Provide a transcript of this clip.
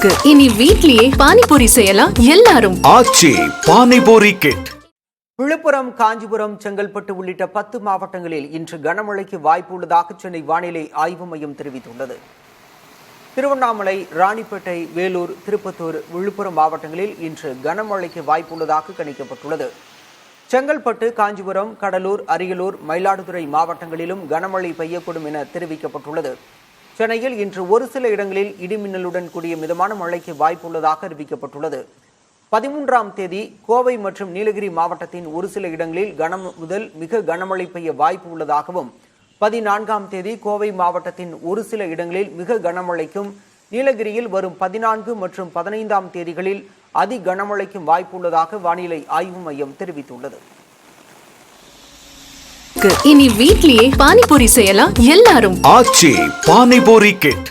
இனி வீட்லயே பானிபூரி செய்யலாம் எல்லாரும். ஆச்சி பானிபூரி கிட். விழுப்புரம், காஞ்சிபுரம், செங்கல்பட்டு உள்ளிட்ட 10 மாவட்டங்களில் இன்று கனமழைக்கு வாய்ப்பு உள்ளதாக சென்னை வானிலை ஆய்வு மையம் தெரிவித்துள்ளது. திருவண்ணாமலை, ராணிப்பேட்டை, வேலூர், திருப்பத்தூர், விழுப்புரம் மாவட்டங்களில் இன்று கனமழைக்கு வாய்ப்பு உள்ளதாக கணிக்கப்பட்டுள்ளது. செங்கல்பட்டு, காஞ்சிபுரம், கடலூர், அரியலூர், மயிலாடுதுறை மாவட்டங்களிலும் கனமழை பெய்யக்கூடும் என தெரிவிக்கப்பட்டுள்ளது. சென்னையில் இன்று ஒரு சில இடங்களில் இடிமின்னலுடன் கூடிய மிதமான மழைக்கு வாய்ப்பு உள்ளதாக அறிவிக்கப்பட்டுள்ளது. 13ஆம் தேதி கோவை மற்றும் நீலகிரி மாவட்டத்தின் ஒரு சில இடங்களில் கனம் முதல் மிக கனமழை பெய்ய வாய்ப்பு உள்ளதாகவும், 14ஆம் தேதி கோவை மாவட்டத்தின் ஒரு சில இடங்களில் மிக கனமழைக்கும், நீலகிரியில் வரும் 14 மற்றும் 15ஆம் தேதிகளில் அதி கனமழைக்கும் வாய்ப்பு உள்ளதாக வானிலை ஆய்வு மையம் தெரிவித்துள்ளது. இனி வீட்லயே பானிபூரி செய்யலாம் எல்லாரும். ஆச்சி பானிபூரி கிட்.